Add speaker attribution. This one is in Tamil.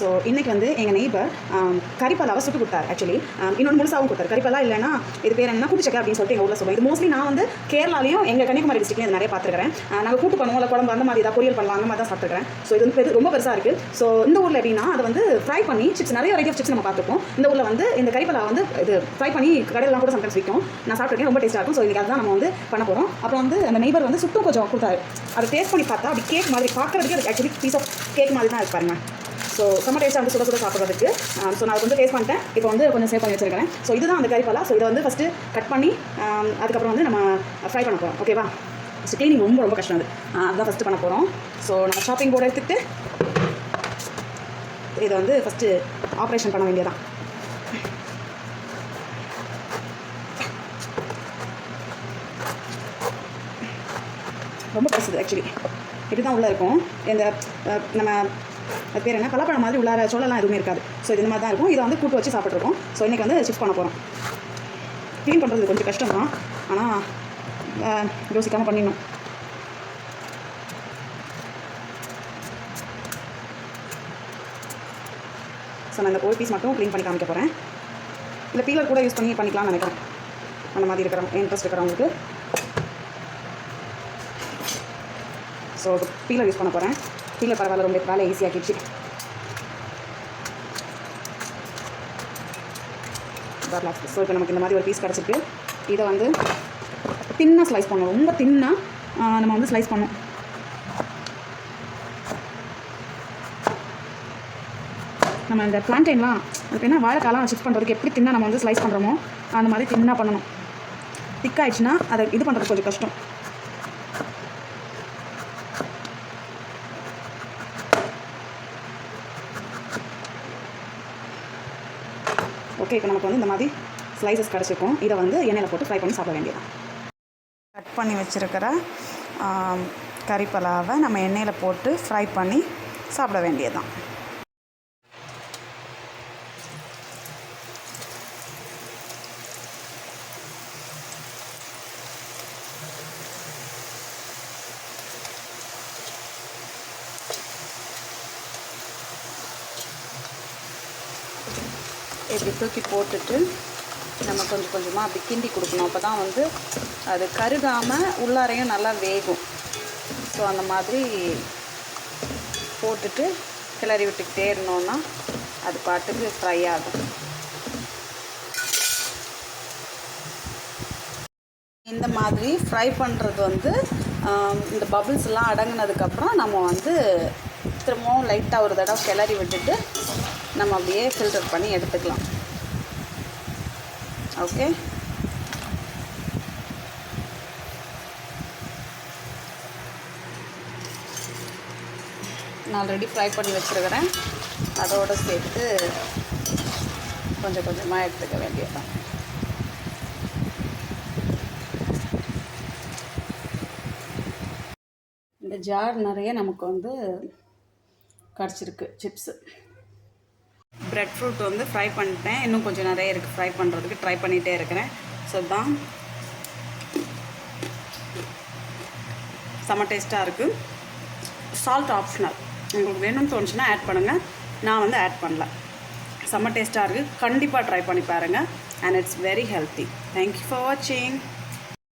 Speaker 1: ஸோ இன்றைக்கி வந்து எங்கள் நெய்பர் கறிப்பலாவை சுட்டு கொடுத்தாரு. ஆக்சுவலி இன்னொன்று முழுசாகவும் கொடுத்தாரு. கறிப்பலா இல்லைன்னா இது பேர் என்ன கூட்டுச்சக்கை அப்படின்னு சொல்லிட்டு எங்கள் ஊரில் சொல்லுவோம். இது மோஸ்ட்லி நான் வந்து கேரளாலையும் எங்கள் கன்னியாகுமரி டிஸ்ட்ரிக்ட்லையும் இது நிறைய பார்த்துருக்கிறேன். நாங்கள் கூட்டு பண்ணுவோம், இல்லை குழம்பு அந்த மாதிரி ஏதாவது பொரியல் பண்ணலாம், அந்த மாதிரி தான் சாப்பிட்டுருக்கேன். ஸோ இது வந்து ரொம்ப பெருசாக இருக்குது. ஸோ இந்த ஊரில் எப்படின்னா அதை வந்து ஃப்ரை பண்ணி சிப்ஸ், நிறைய வெரைட்டி ஆஃப் சிப்ஸ் நம்ம பார்த்துருப்போம். இந்த ஊரில் வந்து இந்த கறிப்பலா வந்து இது ஃப்ரை பண்ணி கடையிலாம் கூட சம்டைம்ஸ் விற்கும். நான் சாப்பிட்ருக்கேன், ரொம்ப டேஸ்ட்டாக இருக்கும். ஸோ இதுக்கு அதுதான் நம்ம வந்து பண்ண போகிறோம். அப்புறம் வந்து அந்த நெய்பர் வந்து சுட்டும் கொஞ்சம் கொடுத்தாரு. அதை டேஸ்ட் பண்ணி பார்த்தா அப்படி கேக் மாதிரி பார்க்குறதுக்கு அது ஆக்சுவலி பீஸ் ஆஃப் கேக் மாதிரி தான் இருப்பாருங்க. ஸோ செம்ம டேஸ்ட்டாக வந்து சுட சுட சாப்பிட்றதுக்கு. ஸோ நான் கொஞ்சம் டேஸ்ட் பண்ணிட்டேன். இப்போ வந்து கொஞ்சம் சேவ் பண்ணி வச்சிருக்கேன். ஸோ இதுதான் அந்த கறிப்பலா. ஸோ இதை வந்து ஃபஸ்ட்டு கட் பண்ணி அதுக்கப்புறம் வந்து நம்ம ஃப்ரை பண்ண போகிறோம். ஓகேவா? ஸோ க்ளீனிங் ரொம்ப ரொம்ப கஷ்டம். அதுதான் ஃபஸ்ட்டு பண்ண போகிறோம். ஸோ நம்ம ஷாப்பிங் போர்டு எடுத்துகிட்டு இதை வந்து ஃபஸ்ட்டு ஆப்ரேஷன் பண்ண வேண்டியதான். ரொம்ப பெருசுது ஆக்சுவலி. இப்படி தான் உள்ளே இருக்கும். இந்த நம்ம அது பேர் என்ன, பலாப்பழம் மாதிரி உள்ளார சோளெல்லாம் எதுவுமே இருக்காது. ஸோ இது இந்த மாதிரி தான் இருக்கும். இதை வந்து கூட்டு வச்சு சாப்பிட்ருக்கோம். ஸோ இன்றைக்கி வந்து ஷிஃப்ட் பண்ண போகிறோம். க்ளீன் பண்ணுறது கொஞ்சம் கஷ்டம் தான், ஆனால் யோசிக்காமல் பண்ணிடணும். ஸோ நான் இந்த ஒரு பீஸ் மட்டும் க்ளீன் பண்ணி காமிக்க போகிறேன். இல்லை பீலர் கூட யூஸ் பண்ணி பண்ணிக்கலாம்னு நினைக்கிறேன். அந்த மாதிரி இன்ட்ரெஸ்ட் இருக்கிறவங்களுக்கு. ஸோ பீலர் யூஸ் பண்ண போகிறேன். பீலர் பரவாயில்ல, ரொம்ப வேலை ஈஸியாகிடுச்சு. ஸோ இப்போ நமக்கு இந்த மாதிரி ஒரு பீஸ் கிடச்சிருக்கு. இதை வந்து தின்னாக ஸ்லைஸ் பண்ணணும். ரொம்ப தின்னாக நம்ம வந்து ஸ்லைஸ் பண்ணணும். நம்ம இந்த பிளான்டைன்லாம் அதுக்கு என்ன வாழைக்காலாம் ஷிஃப்ட் பண்ணுறதுக்கு எப்படி தின்னாக நம்ம வந்து ஸ்லைஸ் பண்ணுறோமோ அந்த மாதிரி தின்னாக பண்ணணும். திக்காயிடுச்சுன்னா அதை இது பண்ணுறது கொஞ்சம் கஷ்டம். ஓகே, இப்போ நமக்கு வந்து இந்த மாதிரி ஸ்லைசஸ் கிடச்சிருக்கும். இதை வந்து எண்ணெயில் போட்டு ஃப்ரை பண்ணி சாப்பிட வேண்டியதான். கட் பண்ணி வச்சுருக்கிற கறிப்பலாவை நம்ம எண்ணெயில் போட்டு ஃப்ரை பண்ணி சாப்பிட வேண்டியதுதான். இப்படி தூக்கி போட்டுட்டு நம்ம கொஞ்சம் கொஞ்சமாக அப்படி கிண்டி கொடுக்கணும். அப்போ தான் வந்து அது கருகாமல் உள்ளாரையும் நல்லா வேகும். ஸோ அந்த மாதிரி போட்டுட்டு கிளறி விட்டுக்கிட்டே இருந்தோன்னா அது பாட்டுக்கு ஃப்ரை ஆகும். இந்த மாதிரி ஃப்ரை பண்ணுறது வந்து இந்த பபிள்ஸ்லாம் அடங்கினதுக்கப்புறம் நம்ம வந்து திரும்பவும் லைட்டாக ஒரு தடவை கிளறி விட்டுட்டு நம்ம அப்படியே ஃபில்டர் பண்ணி எடுத்துக்கலாம். ஓகே, நான் ஆல்ரெடி ஃப்ரை பண்ணி வச்சுருக்கிறேன். அதோடு சேர்த்து கொஞ்சம் கொஞ்சமாக எடுத்துக்க வேண்டியதுதான். இந்த ஜார் நிறைய நமக்கு வந்து கிடச்சிருக்கு சிப்ஸு. ப்ரெட் ஃப்ரூட் வந்து ஃப்ரை பண்ணிட்டேன். இன்னும் கொஞ்சம் நிறைய இருக்குது ஃப்ரை பண்ணுறதுக்கு. ட்ரை பண்ணிகிட்டே இருக்கிறேன். ஸோ தான் செம்ம டேஸ்ட்டாக இருக்குது. சால்ட் ஆப்ஷனல், உங்களுக்கு வேணும்னு தோணுச்சுன்னா ஆட் பண்ணுங்கள். நான் வந்து ஆட் பண்ணல. செம்ம டேஸ்ட்டாக இருக்குது. கண்டிப்பாக ட்ரை பண்ணி பாருங்கள். And it's very healthy. Thank you for வாட்சிங்.